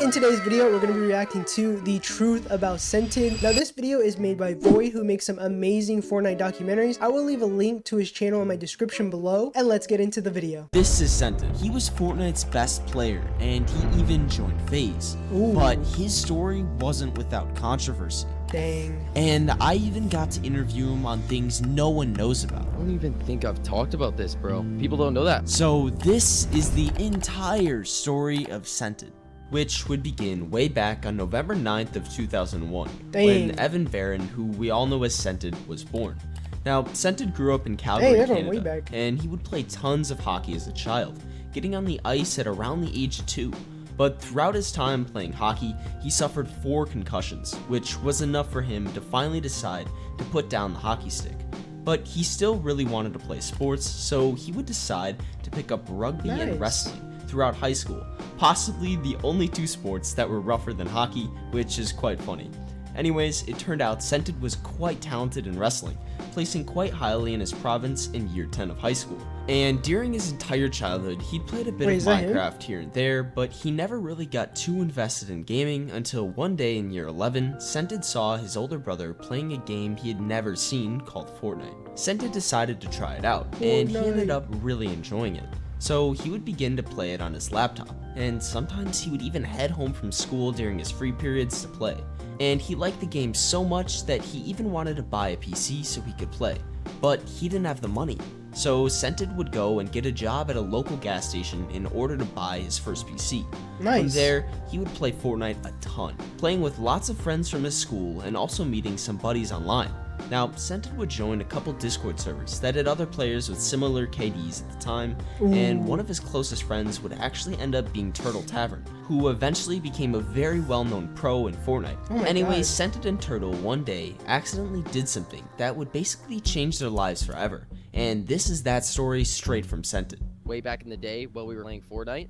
in today's video, we're going to be reacting to The Truth About Scented. Now, this video is made by Voy, who makes some amazing Fortnite documentaries. I will leave a link to his channel in my description below, and let's get into the video. This is Scented. He was Fortnite's best player, and he even joined FaZe. Ooh. But his story wasn't without controversy. Dang. And I even got to interview him on things no one knows about. I don't even think I've talked about this, bro. People don't know that. So this is the entire story of Scented, which would begin way back on November 9th of 2001, when Evan Varon, who we all know as Scented, was born. Now, Scented grew up in Calgary, Canada, and he would play tons of hockey as a child, getting on the ice at around the age of 2. But throughout his time playing hockey, he suffered 4 concussions, which was enough for him to finally decide to put down the hockey stick. But he still really wanted to play sports, so he would decide to pick up rugby and wrestling throughout high school, possibly the only 2 sports that were rougher than hockey, which is quite funny. Anyways, it turned out Scented was quite talented in wrestling, placing quite highly in his province in year 10 of high school. And during his entire childhood, he'd played a bit of Minecraft here and there, but he never really got too invested in gaming until one day in year 11, Scented saw his older brother playing a game he had never seen called Fortnite. Scented decided to try it out, and he ended up really enjoying it. So he would begin to play it on his laptop, and sometimes he would even head home from school during his free periods to play. And he liked the game so much that he even wanted to buy a PC so he could play, but he didn't have the money. So Scented would go and get a job at a local gas station in order to buy his first PC. From there, he would play Fortnite a ton, playing with lots of friends from his school and also meeting some buddies online. Now, Scented would join a couple Discord servers that had other players with similar KDs at the time, and one of his closest friends would actually end up being Turtle Tavern, who eventually became a very well-known pro in Fortnite. Anyways, Scented and Turtle one day accidentally did something that would basically change their lives forever, and this is that story straight from Scented. Way back in the day while we were playing Fortnite,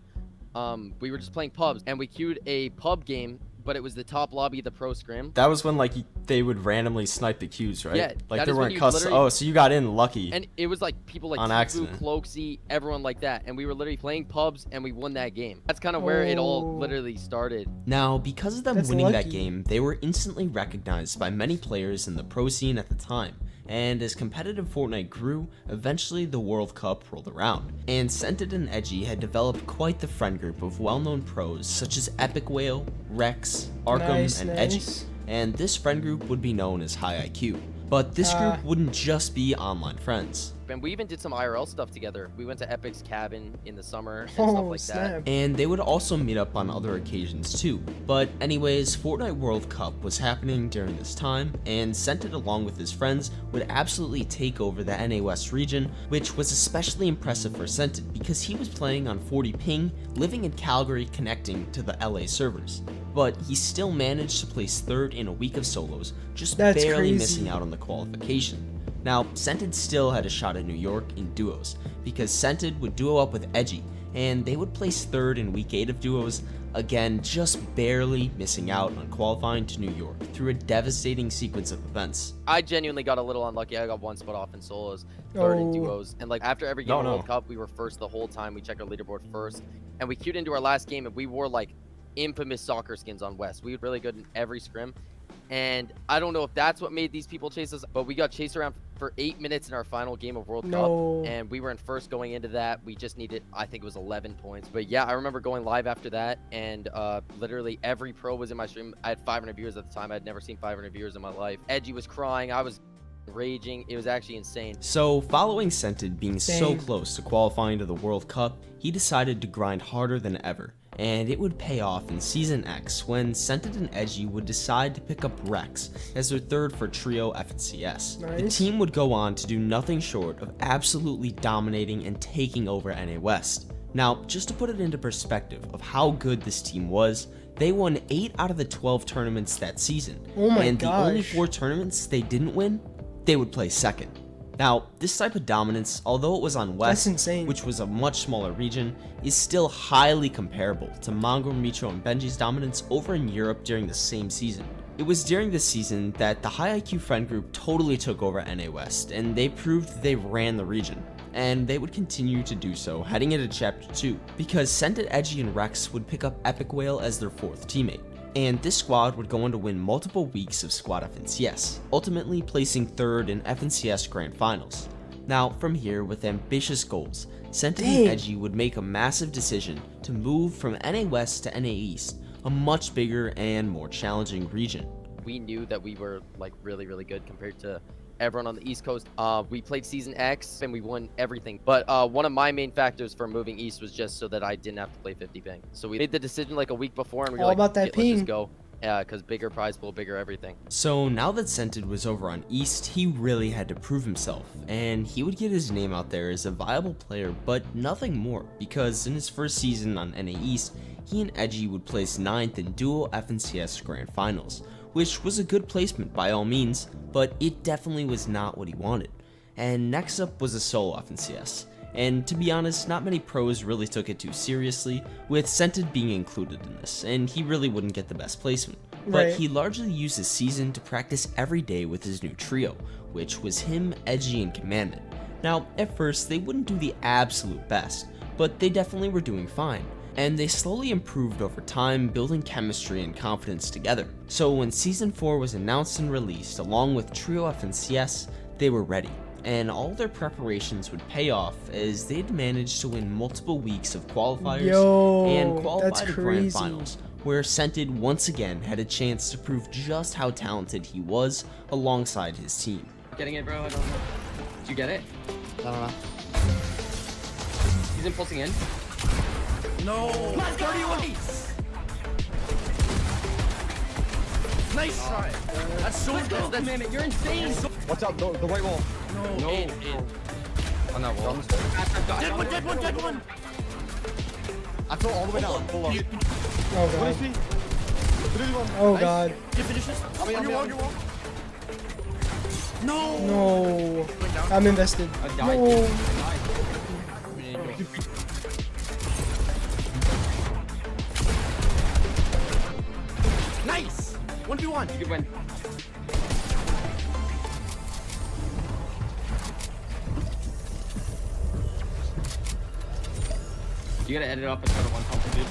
we were just playing pubs, and we queued a pub game, but it was the top lobby of the pro scrim. That was when like they would randomly snipe the queues, right? Yeah, like there weren't custom. Oh, so you got in lucky. And it was like people like Tifu, Cloaksy, everyone like that, and we were literally playing pubs and we won that game. That's kind of where it all literally started. Now, because of them winning that game, they were instantly recognized by many players in the pro scene at the time. And as competitive Fortnite grew, eventually the World Cup rolled around, and Scented and Edgy had developed quite the friend group of well-known pros such as Epic Whale, Rex, Arkham, and Edgy, and this friend group would be known as High IQ. But this group wouldn't just be online friends. And we even did some IRL stuff together. We went to Epic's cabin in the summer and stuff like that. And they would also meet up on other occasions too. But anyways, Fortnite World Cup was happening during this time, and Scented along with his friends would absolutely take over the NA West region, which was especially impressive for Scented because he was playing on 40 ping, living in Calgary connecting to the LA servers. But he still managed to place 3rd in a week of solos, just barely missing out on the qualification. Now, Scented still had a shot at New York in duos, because Scented would duo up with Edgy, and they would place 3rd in week 8 of duos, again just barely missing out on qualifying to New York through a devastating sequence of events. I genuinely got a little unlucky. I got 1 spot off in solos, 3rd in duos, and like after every game of World Cup, we were 1st the whole time. We checked our leaderboard first, and we queued into our last game, and we wore like infamous soccer skins on West. We were really good in every scrim. And I don't know if that's what made these people chase us, but we got chased around for 8 minutes in our final game of World Cup, and we were in 1st going into that. We just needed, I think it was 11 points. But yeah, I remember going live after that, and literally every pro was in my stream. I had 500 viewers at the time. I'd never seen 500 viewers in my life. Edgy was crying. I was raging. It was actually insane. So following Scented being so close to qualifying to the World Cup, he decided to grind harder than ever. And it would pay off in Season X when Scented and Edgy would decide to pick up Rex as their 3rd for Trio FNCS. The team would go on to do nothing short of absolutely dominating and taking over NA West. Now, just to put it into perspective of how good this team was, they won 8 out of the 12 tournaments that season, and the only 4 tournaments they didn't win, they would play 2nd. Now, this type of dominance, although it was on West, which was a much smaller region, is still highly comparable to Mongo, Mitro, and Benji's dominance over in Europe during the same season. It was during this season that the high IQ friend group totally took over NA West, and they proved they ran the region. And they would continue to do so heading into Chapter 2, because Scented, Edgy, and Rex would pick up Epic Whale as their 4th teammate. And this squad would go on to win multiple weeks of squad FNCS, ultimately placing 3rd in FNCS Grand Finals. Now, from here, with ambitious goals, Scented and Edgy would make a massive decision to move from NA West to NA East, a much bigger and more challenging region. We knew that we were like really good compared to everyone on the East Coast. We played Season X and we won everything. But one of my main factors for moving East was just so that I didn't have to play 50 ping. So we made the decision like a week before, and we were all like, about that ping. Let's just go. Yeah, because bigger prize pool, bigger everything. So now that Scented was over on East, he really had to prove himself, and he would get his name out there as a viable player, but nothing more, because in his first season on NA East, he and Edgy would place 9th in dual FNCS Grand Finals, which was a good placement by all means, but it definitely was not what he wanted. And next up was a solo FNCS. And to be honest, not many pros really took it too seriously, with Scented being included in this, and he really wouldn't get the best placement. But he largely used this season to practice every day with his new trio, which was him, Edgy, and Commandment. Now, at first, they wouldn't do the absolute best, but they definitely were doing fine, and they slowly improved over time, building chemistry and confidence together. So when Season 4 was announced and released, along with Trio FNCS, they were ready. And all their preparations would pay off as they'd managed to win multiple weeks of qualifiers and qualify to Grand Finals, where Scented once again had a chance to prove just how talented he was alongside his team. Getting it, bro? I don't know. Did you get it? I don't know. He's impulsing in. No! Let's go! Nice try! That's so good! Commandment, you're insane! Watch out, the right wall. No. In. On that wall. Dead one! I fell all the way down. Pull up. Oh What god. is he? Oh god. You finish this? On your wall. No! No. I'm invested. I died. No. Nice! 1v1. You could win. You gotta edit up instead of one pump, dude.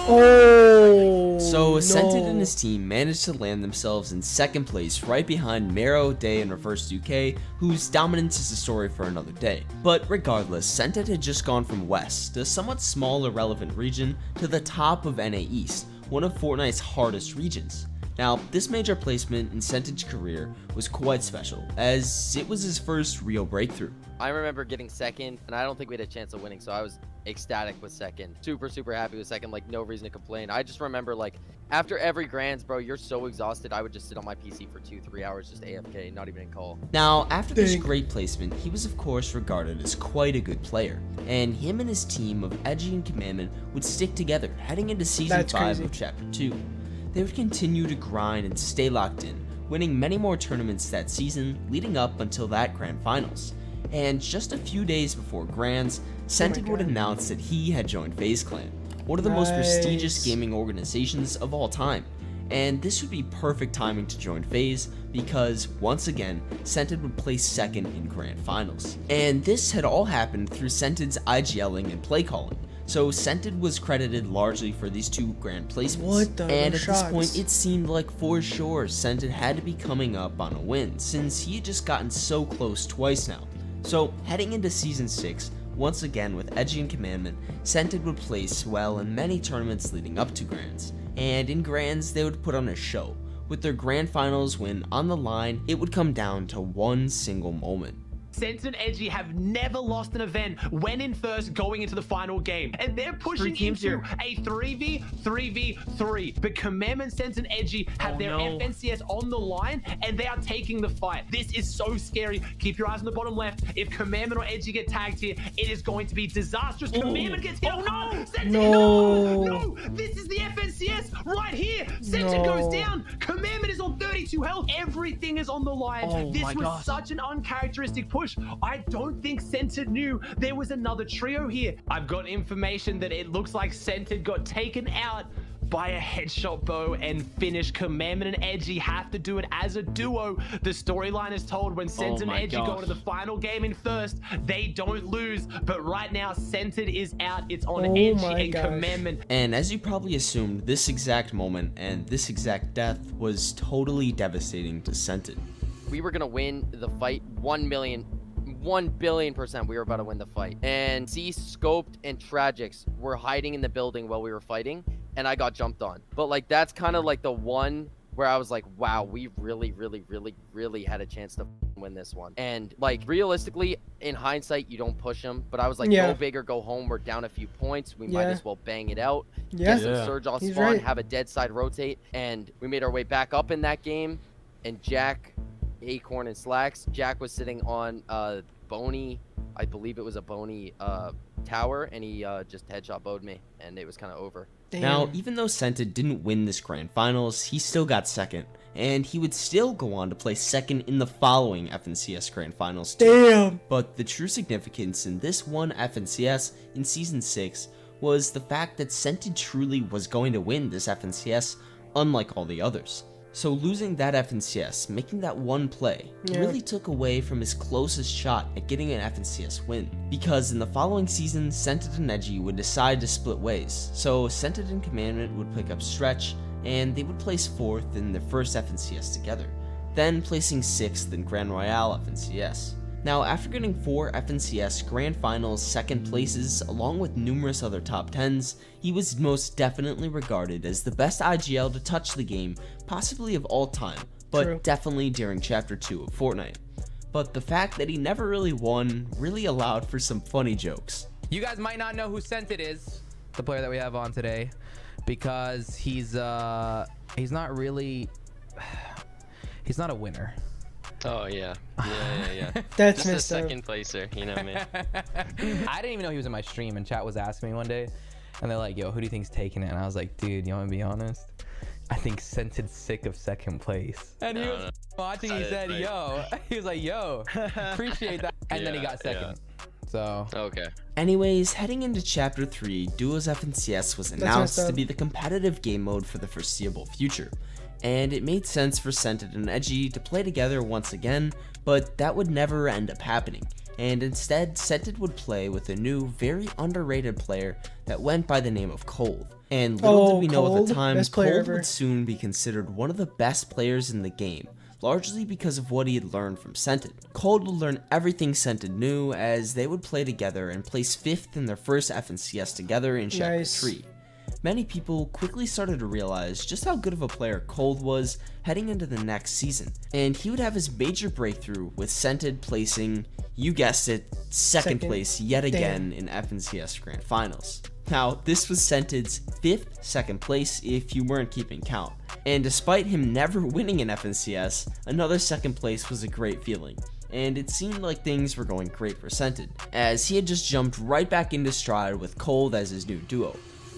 Oh. So Scented and his team managed to land themselves in 2nd place, right behind Mero, Day, and Reverse UK, whose dominance is a story for another day. But regardless, Scented had just gone from West, a somewhat small irrelevant region, to the top of NA East, one of Fortnite's hardest regions. Now, this major placement in Scented's career was quite special, as it was his first real breakthrough. I remember getting 2nd, and I don't think we had a chance of winning, so I was ecstatic with 2nd. Super happy with 2nd, like no reason to complain. I just remember like after every grands, bro, you're so exhausted. I would just sit on my PC for 2-3 hours just AFK, not even in call. Now, after this great placement, he was of course regarded as quite a good player, and him and his team of Edgy and Commandment would stick together heading into Season 5 of Chapter 2. They would continue to grind and stay locked in, winning many more tournaments that season, leading up until that Grand Finals. And just a few days before Grands, Scented would announce that he had joined FaZe Clan, one of the most prestigious gaming organizations of all time. And this would be perfect timing to join FaZe because, once again, Scented would place 2nd in Grand Finals. And this had all happened through Scented's IGLing and play calling. So Scented was credited largely for these 2 grand placements. And at this point, it seemed like for sure Scented had to be coming up on a win, since he had just gotten so close twice now. So heading into Season 6, once again with Edgy and Commandment, Scented would place well in many tournaments leading up to Grands. And in Grands, they would put on a show, with their Grand Finals win on the line. It would come down to one single moment. Sense and Edgy have never lost an event when in first going into the final game. And they're pushing into a 3v3v3. But Commandment, Sense, and Edgy have their FNCS on the line, and they are taking the fight. This is so scary. Keep your eyes on the bottom left. If Commandment or Edgy get tagged here, it is going to be disastrous. Commandment gets hit. Oh no! Sense, no! This is the FNCS right here. Sense goes down. Commandment is on 32 health. Everything is on the line. This was such an uncharacteristic push. I don't think Scented knew there was another trio here. I've got information that it looks like Scented got taken out buy a headshot bow and finish. Commandment and Edgy have to do it as a duo. The storyline is told when Scented and Edgy go into the final game in first, they don't lose. But right now, Scented is out. It's on Edgy and Commandment. And as you probably assumed, this exact moment and this exact death was totally devastating to Scented. We were gonna win the fight 1 billion% we were about to win the fight. And C, Scoped, and Tragics were hiding in the building while we were fighting, and I got jumped on. But like that's kind of like the one where I was like, wow, we really had a chance to win this one. And like realistically, in hindsight, you don't push them, but I was like, go big or go home. We're down a few points. We might as well bang it out. Get some Surge off spawn, have a dead side rotate, and we made our way back up in that game. And Jack, Acorn, and Slacks. Jack was sitting on Boney, I believe it was a Boney tower, and he just headshot bowed me, and it was kind of over. Damn. Now, even though Scented didn't win this grand finals, he still got second, and he would still go on to play second in the following FNCS grand finals too. Damn. But the true significance in this one FNCS in season 6 was the fact that Scented truly was going to win this FNCS, unlike all the others. So losing that FNCS, making that one play, really took away from his closest shot at getting an FNCS win. Because in the following season, Scented and Edgy would decide to split ways. So Scented and Commandment would pick up Stretch, and they would place 4th in their first FNCS together, then placing 6th in Grand Royale FNCS. Now, after getting 4 FNCS Grand Finals second places, along with numerous other top 10s, he was most definitely regarded as the best IGL to touch the game, possibly of all time, but definitely during Chapter 2 of Fortnite. But the fact that he never really won really allowed for some funny jokes. You guys might not know who Scented is, the player that we have on today, because he's not really, he's not a winner. Oh yeah. That's just a messed up. second placer, you know me. I didn't even know he was in my stream, and chat was asking me one day, and they're like, yo, who do you think's taking it? And I was like, dude, you want to be honest? I think Scented's sick of second place. And he was watching, he said, yo, he was like, yo, appreciate that. And then he got second. So okay. Anyways, heading into Chapter 3, Duos FNCS was announced to be the competitive game mode for the foreseeable future. And it made sense for Scented and Edgy to play together once again, but that would never end up happening. And instead, Scented would play with a new, very underrated player that went by the name of Cold. And little did we know at the time, Cold would soon be considered one of the best players in the game, largely because of what he had learned from Scented. Cold would learn everything Scented knew as they would play together and place 5th in their first FNCS together in Chapter 3. Many people quickly started to realize just how good of a player Cold was heading into the next season, and he would have his major breakthrough with Scented placing, you guessed it, second place yet again in FNCS Grand Finals. Now, this was Scented's 5th second place if you weren't keeping count, and despite him never winning an FNCS, another second place was a great feeling. And it seemed like things were going great for Scented, as he had just jumped right back into stride with Cold as his new duo.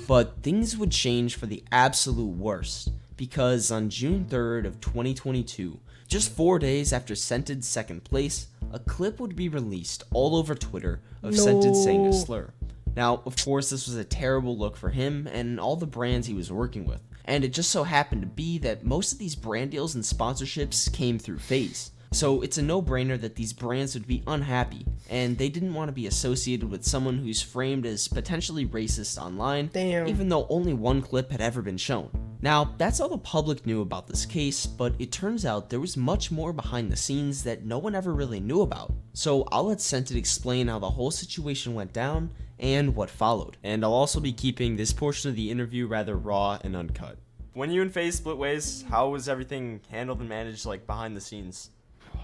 But things would change for the absolute worst, because on June 3rd of 2022, just 4 days after Scented's second place, a clip would be released all over Twitter of Scented saying a slur. Now, of course, this was a terrible look for him and all the brands he was working with, and it just so happened to be that most of these brand deals and sponsorships came through FaZe. So it's a no-brainer that these brands would be unhappy, and they didn't want to be associated with someone who's framed as potentially racist online, even though only one clip had ever been shown. Now, that's all the public knew about this case, but it turns out there was much more behind the scenes that no one ever really knew about. So I'll let Scented explain how the whole situation went down and what followed. And I'll also be keeping this portion of the interview rather raw and uncut. When you and FaZe split ways, how was everything handled and managed, like, behind the scenes?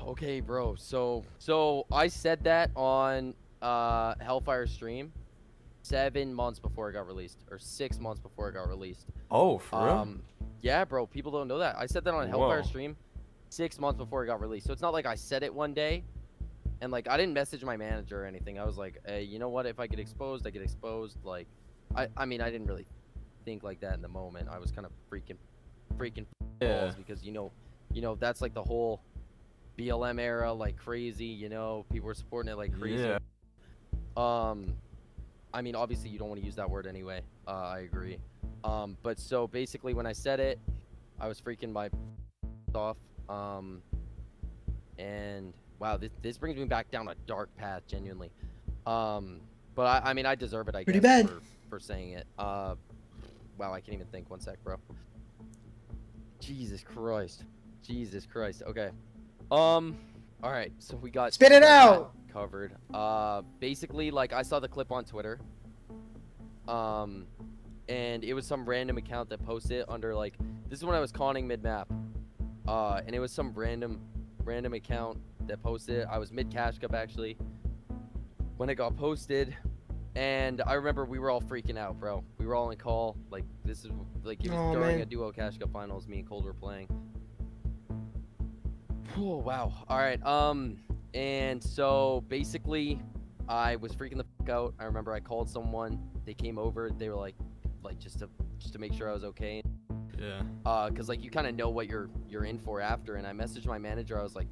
Okay, bro. So I said that on Hellfire stream 7 months before it got released, or 6 months before it got released. Oh, for real? Yeah, bro. People don't know that. I said that on Hellfire stream 6 months before it got released. So it's not like I said it one day, and like I didn't message my manager or anything. I was like, hey, you know what? If I get exposed, I get exposed. Like, I mean, I didn't really think like that in the moment. I was kind of freaking balls because you know that's like the whole BLM era, like crazy, you know, people were supporting it like crazy. I mean, obviously you don't want to use that word anyway. I agree. But so basically when I said it, I was freaking my off. And wow, this brings me back down a dark path, genuinely. But I mean, I deserve it, I Pretty guess, bad. for saying it. Wow, I can't even think. One sec, bro. Jesus Christ. Jesus Christ. Okay. All right. So we got Spit it that out. covered. Basically, like I saw the clip on Twitter. And it was some random account that posted it under like this is when I was conning mid map. And it was some random account that posted it. I was mid cash cup actually when it got posted. And I remember we were all freaking out, bro. We were all in call. Like, this is, like, it was during a duo Cash Cup finals me and Cold were playing. Oh, wow. All right. And so, basically, I was freaking the fuck out. I remember I called someone. They came over. They were like just to make sure I was okay. Yeah. Because, like, you kind of know what you're in for after. And I messaged my manager. I was like,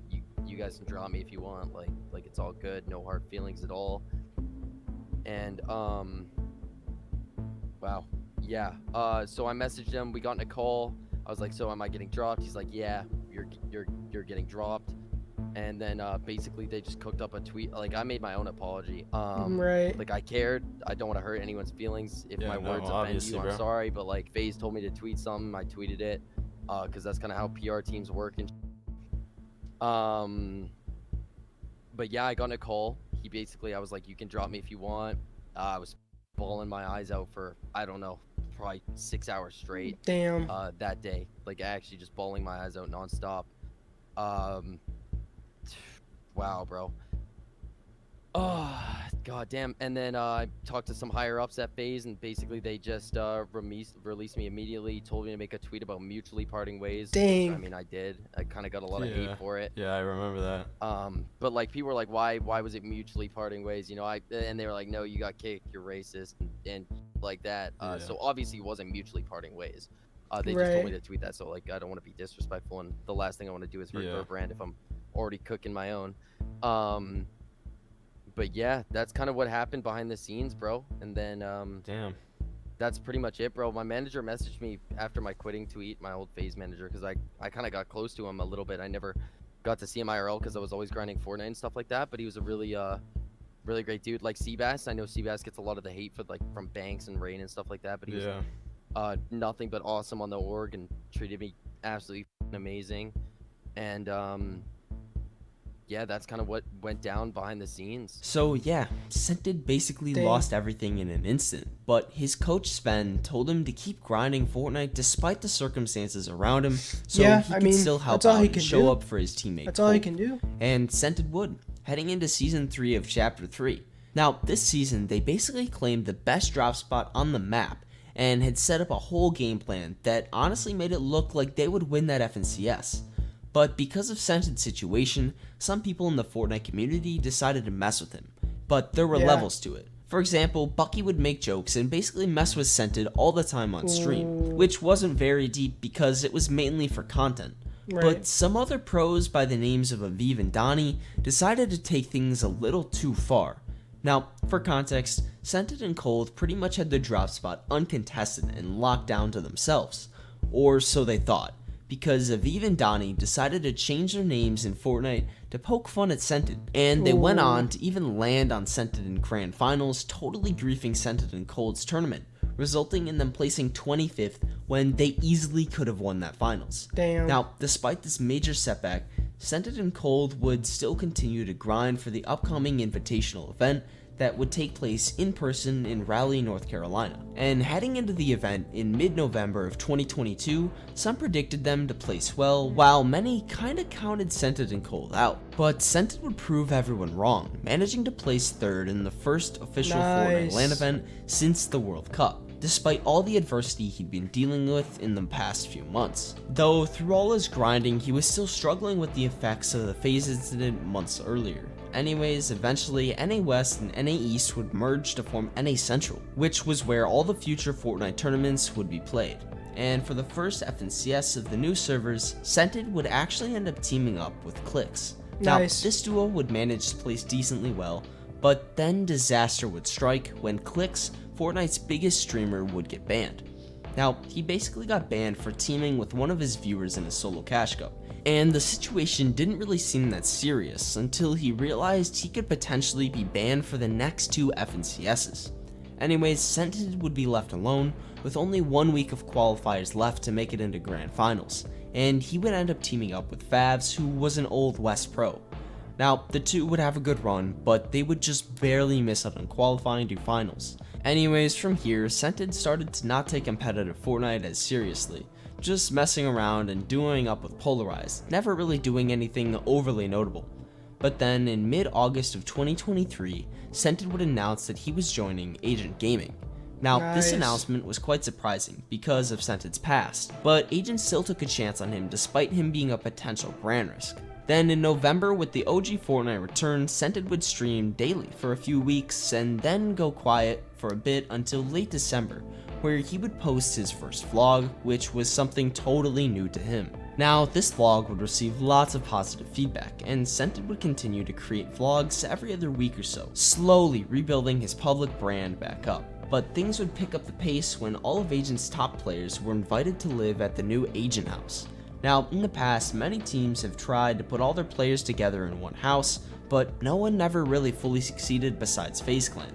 you guys can drop me if you want. Like, it's all good. No hard feelings at all. And wow, yeah. So I messaged him. We got in a call. I was like, so am I getting dropped? He's like, yeah, you're getting dropped. And then basically they just cooked up a tweet. Like I made my own apology. Right. Like I cared. I don't want to hurt anyone's feelings. If my words offend you, I'm sorry. But like FaZe told me to tweet something. I tweeted it. Because that's kind of how PR teams work. And but yeah, I got in a call. He basically, I was like, you can drop me if you want. I was bawling my eyes out for, I don't know, probably 6 hours straight. Damn. That day. Like, actually just bawling my eyes out nonstop. Wow, bro. Oh, goddamn. And then I talked to some higher ups at FaZe, and basically they just released me immediately, told me to make a tweet about mutually parting ways. Dang. Which, I mean, I did. I kind of got a lot of hate for it. Yeah, I remember that. But like people were like, why was it mutually parting ways? You know, and they were like, no, you got kicked, you're racist, and like that. So obviously it wasn't mutually parting ways. They just told me to tweet that. So like, I don't want to be disrespectful, and the last thing I want to do is hurt their brand if I'm already cooking my own. But yeah, that's kind of what happened behind the scenes, bro. And then damn, that's pretty much it, bro. My manager messaged me after my quitting tweet, my old FaZe manager, because I kind of got close to him a little bit. I never got to see him IRL because I was always grinding Fortnite and stuff like that. But he was a really really great dude. Like Seabass, I know Seabass gets a lot of the hate for like from Banks and Rain and stuff like that. But he was nothing but awesome on the org and treated me absolutely amazing. And yeah, that's kind of what went down behind the scenes. So yeah, Scented basically lost everything in an instant, but his coach Sven told him to keep grinding Fortnite despite the circumstances around him, so he could still help out and show up for his teammates. That's all he can do. And Scented would, heading into Season 3 of Chapter 3. Now, this season, they basically claimed the best drop spot on the map, and had set up a whole game plan that honestly made it look like they would win that FNCS. But because of Scented's situation, some people in the Fortnite community decided to mess with him. But there were levels to it. For example, Bucky would make jokes and basically mess with Scented all the time on stream, which wasn't very deep because it was mainly for content. But some other pros by the names of Aviv and Donnie decided to take things a little too far. Now, for context, Scented and Cold pretty much had the drop spot uncontested and locked down to themselves. Or so they thought. Because Aviv and Donnie decided to change their names in Fortnite to poke fun at Scented, and they went on to even land on Scented in Grand Finals, totally griefing Scented and Cold's tournament, resulting in them placing 25th when they easily could have won that finals. Damn. Now, despite this major setback, Scented and Cold would still continue to grind for the upcoming invitational event that would take place in person in Raleigh, North Carolina. And heading into the event in mid-November of 2022, some predicted them to place well, while many kinda counted Scented and Cold out. But Scented would prove everyone wrong, managing to place third in the first official Fortnite LAN event since the World Cup, despite all the adversity he'd been dealing with in the past few months. Though through all his grinding, he was still struggling with the effects of the FaZe incident months earlier. Anyways, eventually NA West and NA East would merge to form NA Central, which was where all the future Fortnite tournaments would be played. And for the first FNCS of the new servers, Scented would actually end up teaming up with Clix. Now, this duo would manage to place decently well, but then disaster would strike when Clix, Fortnite's biggest streamer, would get banned. Now, he basically got banned for teaming with one of his viewers in a solo cash cup, and the situation didn't really seem that serious until he realized he could potentially be banned for the next 2 FNCSs. Anyways, Scented would be left alone with only 1 week of qualifiers left to make it into Grand Finals, and he would end up teaming up with Favs, who was an old West pro. Now, the two would have a good run, but they would just barely miss out on qualifying to finals. Anyways, from here, Scented started to not take competitive Fortnite as seriously, just messing around and duoing up with Polarized, never really doing anything overly notable. But then in mid-August of 2023, Scented would announce that he was joining Agent Gaming. Now, this announcement was quite surprising because of Scented's past, but Agent still took a chance on him despite him being a potential brand risk. Then in November, with the OG Fortnite return, Scented would stream daily for a few weeks and then go quiet for a bit until late December, where he would post his first vlog, which was something totally new to him. Now, this vlog would receive lots of positive feedback, and Scented would continue to create vlogs every other week or so, slowly rebuilding his public brand back up. But things would pick up the pace when all of Agent's top players were invited to live at the new Agent House. Now, in the past, many teams have tried to put all their players together in one house, but no one never really fully succeeded besides FaZe Clan.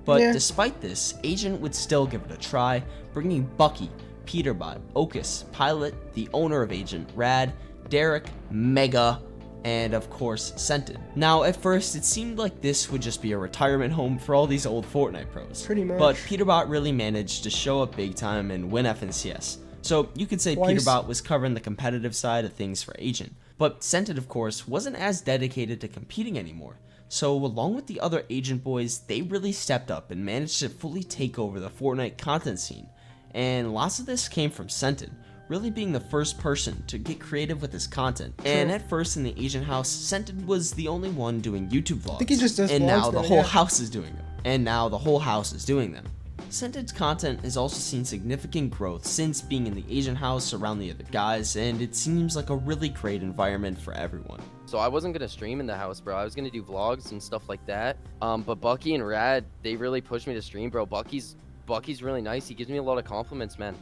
But despite this, Agent would still give it a try, bringing Bucky, Peterbot, Ocus, Pilot, the owner of Agent, Rad, Derek, Mega, and of course, Scented. Now, at first, it seemed like this would just be a retirement home for all these old Fortnite pros. Pretty much. But Peterbot really managed to show up big time and win FNCS. So you could say Peterbot was covering the competitive side of things for Agent. But Scented, of course, wasn't as dedicated to competing anymore. So along with the other Agent boys, they really stepped up and managed to fully take over the Fortnite content scene. And lots of this came from Scented, really being the first person to get creative with his content. And at first in the Agent house, Scented was the only one doing YouTube vlogs. I think he just does and vlogs now the though, whole house is doing them. And now the whole house is doing them. Scented's content has also seen significant growth since being in the Agent house around the other guys, and it seems like a really great environment for everyone. So I wasn't gonna stream in the house, bro. I was gonna do vlogs and stuff like that. But Bucky and Rad, they really pushed me to stream, bro. Bucky's really nice. He gives me a lot of compliments, man.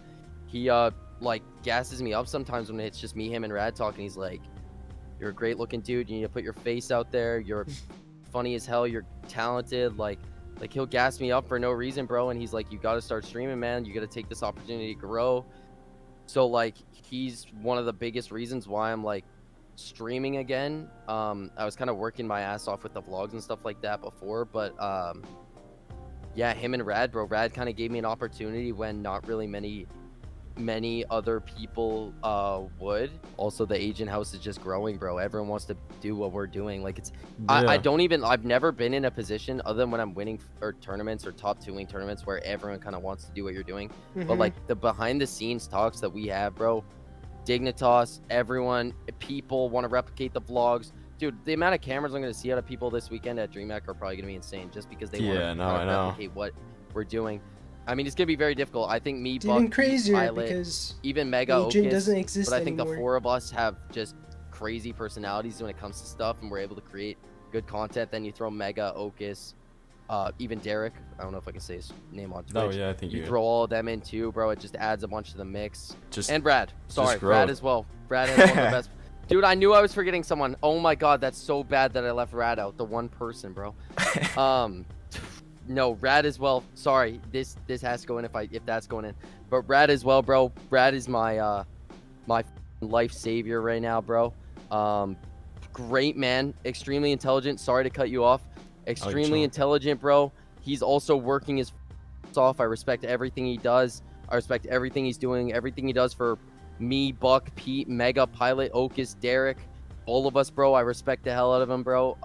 He like gasses me up sometimes when it's just me, him, and Rad talking. He's like, "You're a great looking dude. You need to put your face out there. You're funny as hell. You're talented." Like he'll gas me up for no reason, bro. And he's like, "You got to start streaming, man. You got to take this opportunity to grow." So like, he's one of the biggest reasons why I'm like streaming again. I was kind of working my ass off with the vlogs and stuff like that before, but yeah, him and Rad, bro. Rad kind of gave me an opportunity when not really many other people would. Also, the Agent house is just growing, bro. Everyone wants to do what we're doing. Like, it's I've never been in a position other than when I'm winning or tournaments or top 2-wing tournaments where everyone kind of wants to do what you're doing. But like the behind the scenes talks that we have, bro, Dignitas, everyone, people want to replicate the vlogs. Dude, the amount of cameras I'm going to see out of people this weekend at DreamHack are probably going to be insane just because they want to replicate what we're doing. I mean, it's going to be very difficult. I think me, Buck, even crazier Pilot, because even Mega, Agent Ocus, doesn't exist but I think anymore. the 4 of us have just crazy personalities when it comes to stuff, and we're able to create good content. Then you throw Mega, Ocus, even Derek. I don't know if I can say his name on Twitch. Oh, yeah, I think you throw all of them in too, bro. It just adds a bunch to the mix. And Brad. Sorry, growth. Brad as well. Brad has one of the best. Dude, I knew I was forgetting someone. Oh my god, that's so bad that I left Rad out. The one person, bro. No, Rad as well. Sorry, this has to go in if that's going in. But Rad as well, bro. Rad is my my life savior right now, bro. Great man, extremely intelligent. Sorry to cut you off. Extremely intelligent, bro. He's also working his off. I respect everything he does. I respect everything he's doing. Everything he does for me, Buck, Pete, Mega, Pilot, Ocus, Derek. All of us, bro. I respect the hell out of him, bro.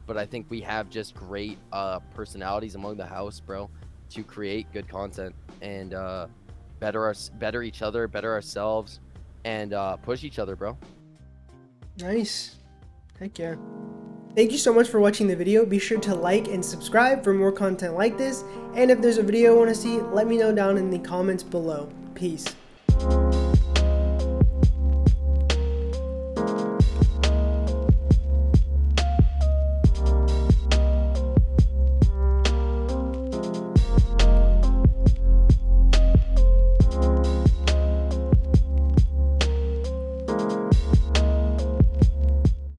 But I think we have just great personalities among the house, bro, to create good content and better each other, better ourselves, and push each other, bro. Nice. Heck yeah. Thank you so much for watching the video. Be sure to like and subscribe for more content like this. And if there's a video you want to see, let me know down in the comments below. Peace.